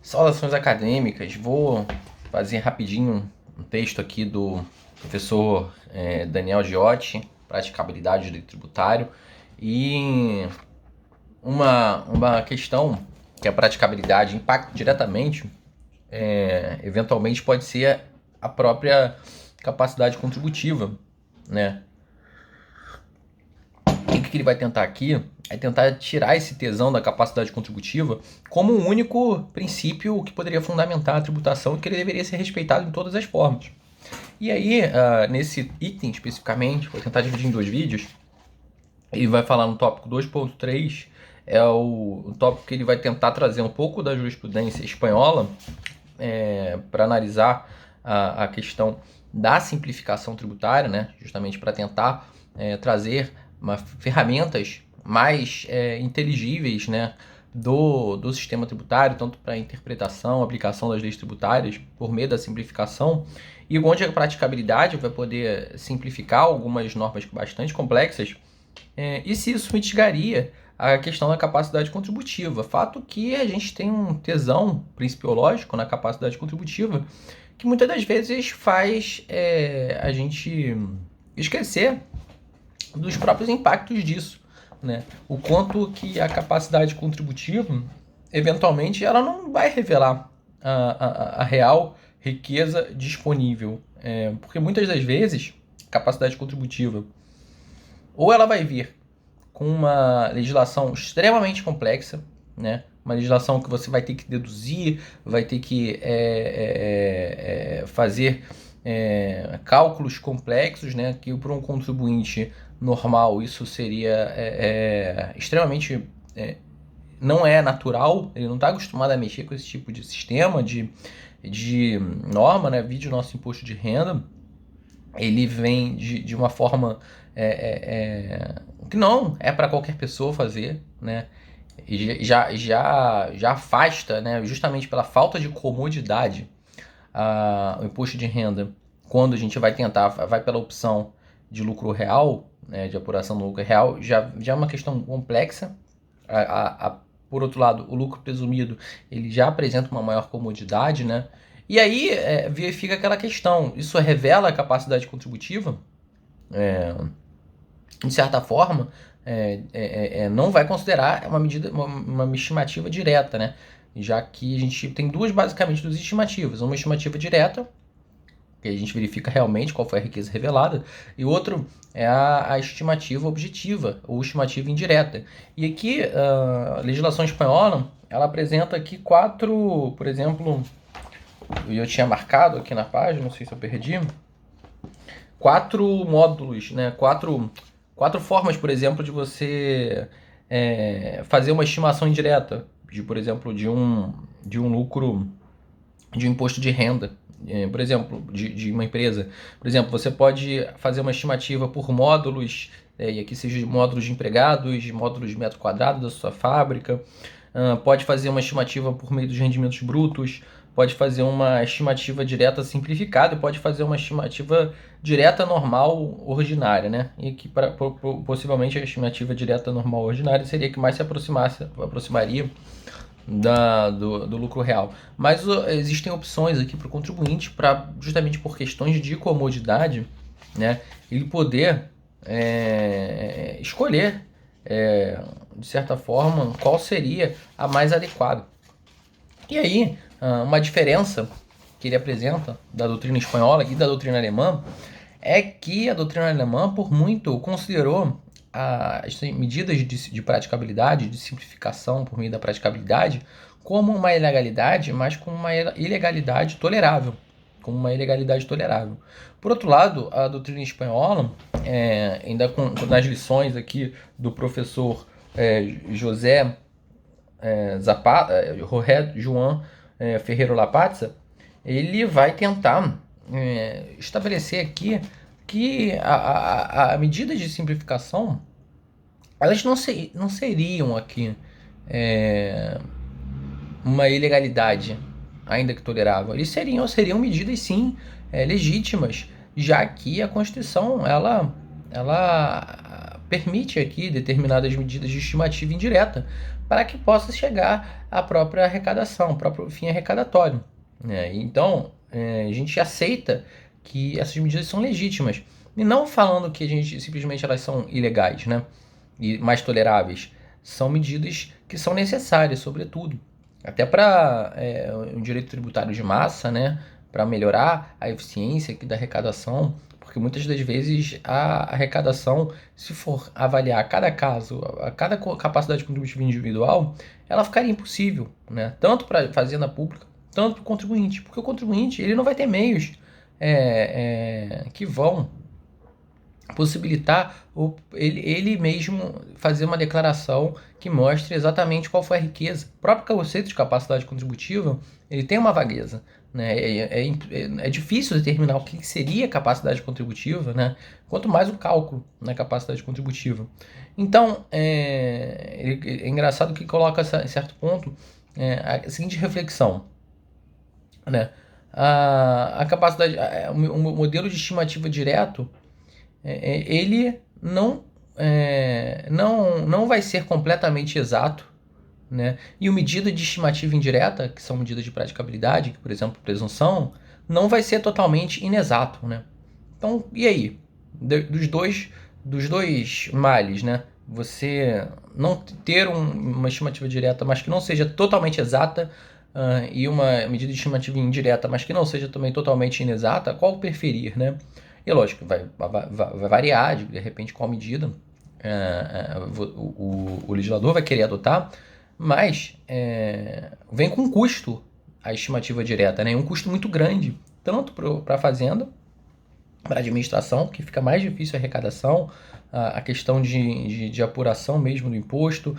Saudações acadêmicas. Vou fazer rapidinho um texto aqui do professor Daniel Giotti, Praticabilidade do Direito Tributário, e uma questão que a praticabilidade impacta diretamente, eventualmente pode ser a própria capacidade contributiva, né? O que ele vai tentar aqui é tentar tirar esse tesão da capacidade contributiva como um único princípio que poderia fundamentar a tributação e que ele deveria ser respeitado em todas as formas. E aí, nesse item especificamente, vou tentar dividir em dois vídeos. Ele vai falar no tópico 2.3, é o tópico que ele vai tentar trazer um pouco da jurisprudência espanhola para analisar a questão da simplificação tributária, né? Justamente para tentar trazer ferramentas mais inteligíveis, né, do sistema tributário, tanto para interpretação, aplicação das leis tributárias, por meio da simplificação, e onde a praticabilidade vai poder simplificar algumas normas bastante complexas, e se isso mitigaria a questão da capacidade contributiva. Fato que a gente tem um tesão principiológico na capacidade contributiva, que muitas das vezes faz a gente esquecer dos próprios impactos disso, né? O quanto que a capacidade contributiva, eventualmente, ela não vai revelar a real riqueza disponível. Porque muitas das vezes, capacidade contributiva, ou ela vai vir com uma legislação extremamente complexa, né? Uma legislação que você vai ter que deduzir, vai ter que fazer cálculos complexos, né? Que para um contribuinte normal isso seria extremamente não é natural, ele não está acostumado a mexer com esse tipo de sistema de norma, né? Vídeo nosso imposto de renda, ele vem de uma forma que não é para qualquer pessoa fazer, né? E já afasta, né? Justamente pela falta de comodidade, o imposto de renda, quando a gente vai tentar, vai pela opção de lucro real, né, de apuração do lucro real, já é uma questão complexa. Por outro lado, o lucro presumido, ele já apresenta uma maior comodidade, né? E aí fica aquela questão, isso revela a capacidade contributiva? De certa forma, não vai considerar uma medida, uma estimativa direta, né? Já que a gente tem basicamente duas estimativas. Uma estimativa direta, que a gente verifica realmente qual foi a riqueza revelada, e outro é a estimativa objetiva, ou estimativa indireta. E aqui, a legislação espanhola, ela apresenta aqui 4, por exemplo, eu tinha marcado aqui na página, não sei se eu perdi, 4 módulos, né? 4 formas, por exemplo, de você fazer uma estimação indireta, por exemplo, de um lucro, de um imposto de renda, por exemplo, de uma empresa. Por exemplo, você pode fazer uma estimativa por módulos, e aqui seja módulos de empregados, módulos de metro quadrado da sua fábrica, pode fazer uma estimativa por meio dos rendimentos brutos, pode fazer uma estimativa direta simplificada e pode fazer uma estimativa direta normal ordinária, né? E que possivelmente a estimativa direta normal ordinária seria a que mais se aproximaria do lucro real. Mas existem opções aqui para o contribuinte, justamente por questões de comodidade, né, ele poder escolher, de certa forma, qual seria a mais adequada. E aí, uma diferença que ele apresenta da doutrina espanhola e da doutrina alemã é que a doutrina alemã, por muito, considerou as medidas de praticabilidade, de simplificação por meio da praticabilidade, como uma ilegalidade, mas como uma ilegalidade tolerável. Por outro lado, a doutrina espanhola, ainda nas lições aqui do professor José Jorge João Ferreiro Lapazza, ele vai tentar estabelecer aqui que a medidas de simplificação, elas não seriam aqui uma ilegalidade, ainda que tolerável. Eles seriam medidas, sim, legítimas, já que a Constituição ela permite aqui determinadas medidas de estimativa indireta para que possa chegar à própria arrecadação, ao próprio fim arrecadatório, né? Então, a gente aceita que essas medidas são legítimas, e não falando que a gente simplesmente elas são ilegais, né? E mais toleráveis. São medidas que são necessárias, sobretudo, até para um direito tributário de massa, né? Para melhorar a eficiência aqui da arrecadação, porque muitas das vezes a arrecadação, se for avaliar cada caso, a cada capacidade contributiva individual, ela ficaria impossível, né? Tanto para a fazenda pública, tanto para o contribuinte, porque o contribuinte ele não vai ter meios que vão possibilitar ele mesmo fazer uma declaração que mostre exatamente qual foi a riqueza. O próprio conceito de capacidade contributiva ele tem uma vagueza, né? É difícil determinar o que seria capacidade contributiva, né? Quanto mais o cálculo na capacidade contributiva. Então, é engraçado que coloca em certo ponto a seguinte reflexão, né? A capacidade, o modelo de estimativa direto, ele não vai ser completamente exato, né? E o medida de estimativa indireta, que são medidas de praticabilidade, que, por exemplo, presunção, não vai ser totalmente inexato, né? Então, e aí? Dos dois males, né? Você não ter uma estimativa direta, mas que não seja totalmente exata, e uma medida de estimativa indireta, mas que não seja também totalmente inexata, qual preferir, né? E lógico, vai variar de repente qual medida o legislador vai querer adotar, mas vem com custo a estimativa direta, né? Um custo muito grande, tanto para a fazenda, para a administração, que fica mais difícil a arrecadação, a questão de apuração mesmo do imposto,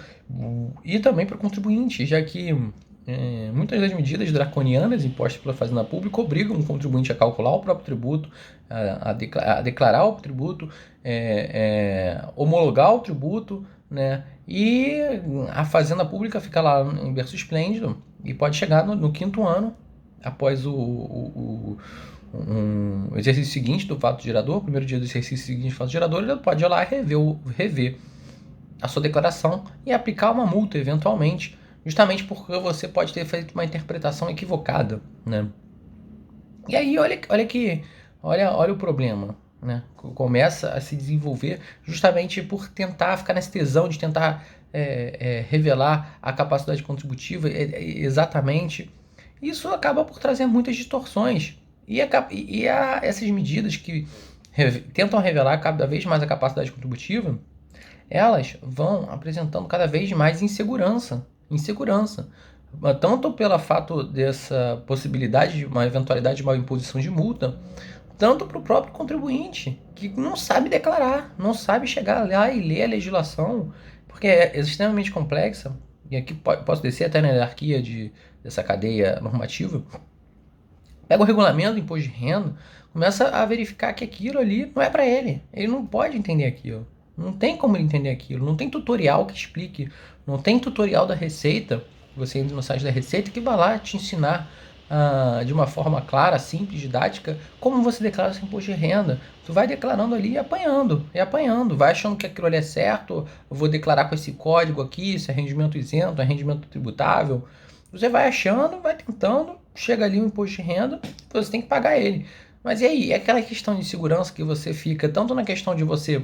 e também para o contribuinte, já que muitas das medidas draconianas impostas pela Fazenda Pública obrigam o contribuinte a calcular o próprio tributo, a declarar o tributo, homologar o tributo, né? E a Fazenda Pública fica lá em berço esplêndido e pode chegar no quinto ano, após o exercício seguinte do fato gerador, o primeiro dia do exercício seguinte do fato gerador, ele pode ir lá e rever a sua declaração e aplicar uma multa eventualmente, justamente porque você pode ter feito uma interpretação equivocada, né? E aí olha o problema, né? Começa a se desenvolver justamente por tentar ficar nessa tesão de tentar revelar a capacidade contributiva exatamente. Isso acaba por trazer muitas distorções essas medidas que tentam revelar cada vez mais a capacidade contributiva, elas vão apresentando cada vez mais insegurança, tanto pelo fato dessa possibilidade de uma eventualidade de mal imposição de multa, tanto para o próprio contribuinte, que não sabe declarar, não sabe chegar lá e ler a legislação, porque é extremamente complexa, e aqui posso descer até na hierarquia dessa cadeia normativa. Pega o regulamento do imposto de renda, começa a verificar que aquilo ali não é para ele. Ele não pode entender aquilo. Não tem como ele entender aquilo. Não tem tutorial que explique. Não tem tutorial da Receita. Você entra no site da Receita que vai lá te ensinar de uma forma clara, simples, didática, como você declara seu imposto de renda. Tu vai declarando ali e apanhando. Vai achando que aquilo ali é certo. Eu vou declarar com esse código aqui, se é rendimento isento, é rendimento tributável. Você vai achando, vai tentando, chega ali o imposto de renda, você tem que pagar ele. Mas e aí? É aquela questão de segurança que você fica tanto na questão de você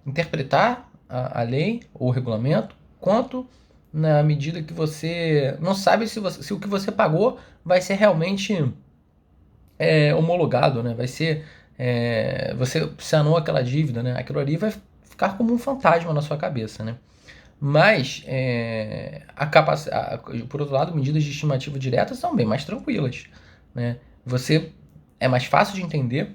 interpretar a lei ou o regulamento, quanto na medida que você não sabe se o que você pagou vai ser realmente homologado, né? Vai ser você sanou aquela dívida, né? Aquilo ali vai ficar como um fantasma na sua cabeça, né? Mas, por outro lado, medidas de estimativa direta são bem mais tranquilas, né? É mais fácil de entender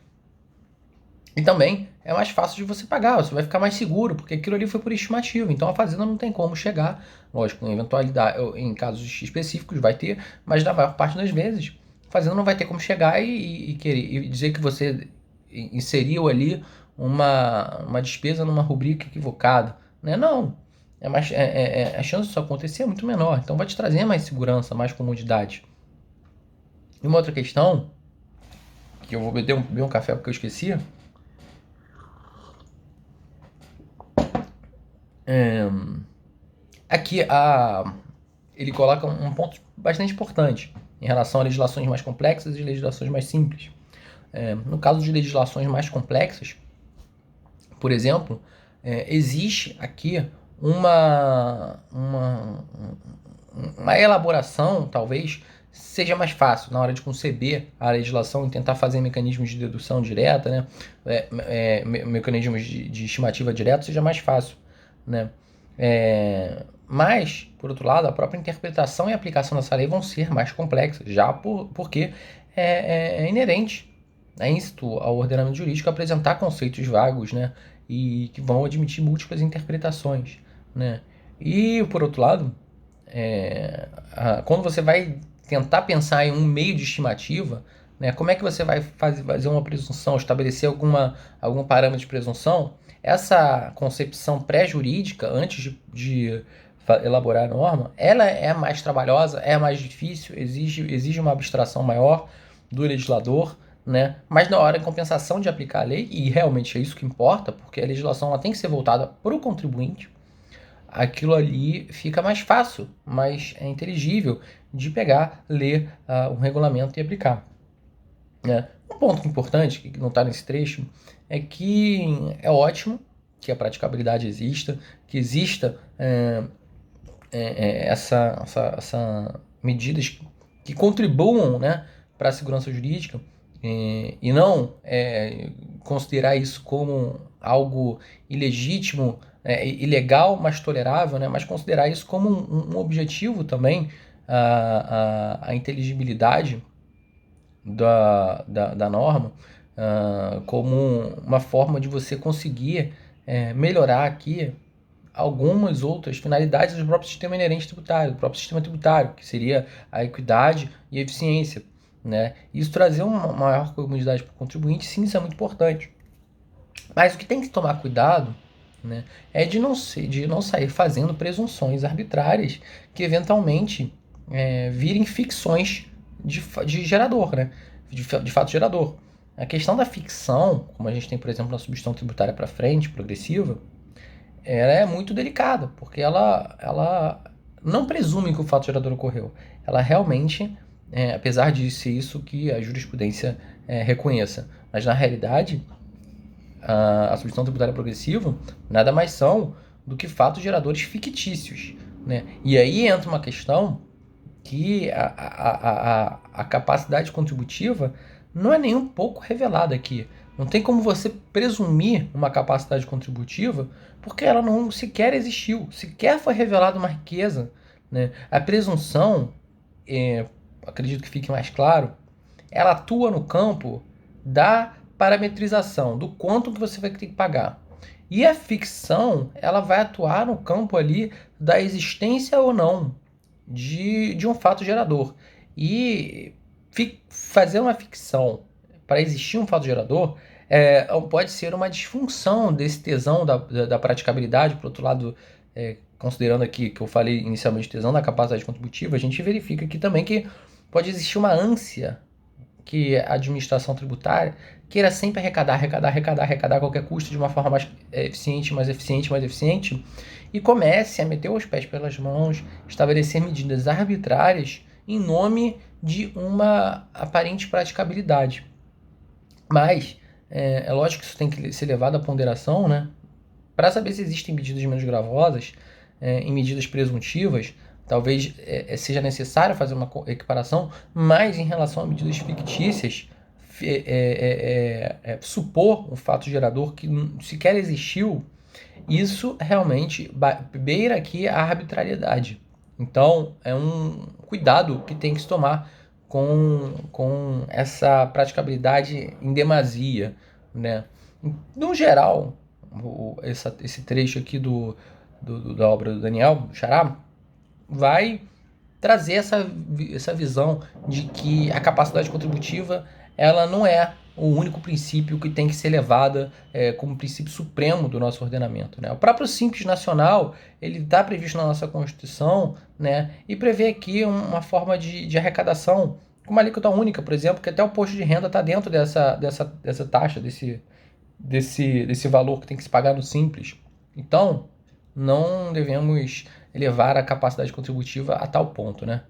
e também é mais fácil de você pagar. Você vai ficar mais seguro, porque aquilo ali foi por estimativa. Então a fazenda não tem como chegar, lógico, em eventualidade, em casos específicos vai ter, mas na maior parte das vezes a fazenda não vai ter como chegar e dizer que você inseriu ali uma despesa numa rubrica equivocada, né? Não. A chance disso acontecer é muito menor. Então vai te trazer mais segurança, mais comodidade. E uma outra questão, que eu vou beber um café porque eu esqueci. Aqui ele coloca um ponto bastante importante em relação a legislações mais complexas e legislações mais simples. No caso de legislações mais complexas, por exemplo, existe aqui uma elaboração, talvez, seja mais fácil na hora de conceber a legislação e tentar fazer mecanismos de dedução direta, né? Mecanismos de estimativa direta, seja mais fácil, né? Mas, por outro lado, a própria interpretação e aplicação dessa lei vão ser mais complexas, já porque é inerente, é íncito ao ordenamento jurídico apresentar conceitos vagos, né? E que vão admitir múltiplas interpretações, né? E, por outro lado, quando você vai tentar pensar em um meio de estimativa, né, como é que você vai fazer uma presunção, estabelecer algum parâmetro de presunção? Essa concepção pré-jurídica, antes de elaborar a norma, ela é mais trabalhosa, é mais difícil, exige uma abstração maior do legislador, né? Mas na hora de compensação de aplicar a lei, e realmente é isso que importa, porque a legislação ela tem que ser voltada para o contribuinte, aquilo ali fica mais fácil, mais inteligível de pegar, ler um regulamento e aplicar, né? Um ponto importante, que não está nesse trecho, é que é ótimo que a praticabilidade exista, que exista essa medidas que contribuam, né, para a segurança jurídica, e não considerar isso como algo ilegítimo, ilegal, mas tolerável, né, mas considerar isso como um objetivo também, a inteligibilidade da norma, como uma forma de você conseguir melhorar aqui algumas outras finalidades do próprio sistema inerente tributário, do próprio sistema tributário, que seria a equidade e a eficiência, né? Isso trazer uma maior comunidade para o contribuinte, sim, isso é muito importante. Mas o que tem que tomar cuidado, né, é de não sair fazendo presunções arbitrárias que eventualmente virem ficções de gerador, né? De fato gerador. A questão da ficção, como a gente tem, por exemplo, na substituição tributária para frente, progressiva, ela é muito delicada, porque ela não presume que o fato gerador ocorreu. Ela realmente, apesar de ser isso que a jurisprudência reconheça, mas na realidade, a substituição tributária progressiva nada mais são do que fatos geradores fictícios, né? E aí entra uma questão que a capacidade contributiva não é nem um pouco revelada aqui. Não tem como você presumir uma capacidade contributiva porque ela não sequer existiu, sequer foi revelada uma riqueza, né? A presunção, acredito que fique mais claro, ela atua no campo da parametrização, do quanto que você vai ter que pagar. E a ficção, ela vai atuar no campo ali da existência ou não de um fato gerador. E fazer uma ficção para existir um fato gerador pode ser uma disfunção desse tesão da praticabilidade. Por outro lado, considerando aqui que eu falei inicialmente tesão da capacidade contributiva, a gente verifica aqui também que pode existir uma ânsia que a administração tributária queira sempre arrecadar a qualquer custo de uma forma mais eficiente, e comece a meter os pés pelas mãos, estabelecer medidas arbitrárias em nome de uma aparente praticabilidade. Mas é lógico que isso tem que ser levado à ponderação, né? Para saber se existem medidas menos gravosas, em medidas presuntivas, talvez seja necessário fazer uma equiparação, mas em relação a medidas fictícias, supor um fato gerador que sequer existiu, isso realmente beira aqui a arbitrariedade. Então, é um cuidado que tem que se tomar com essa praticabilidade em demasia, né? No geral, esse trecho aqui da obra do Daniel Xará vai trazer essa visão de que a capacidade contributiva ela não é o único princípio que tem que ser levada como princípio supremo do nosso ordenamento, né? O próprio Simples Nacional ele está previsto na nossa Constituição, né? E prevê aqui uma forma de arrecadação com uma alíquota única, por exemplo, que até o posto de renda está dentro dessa taxa, desse valor que tem que se pagar no Simples. Então, não devemos elevar a capacidade contributiva a tal ponto, né?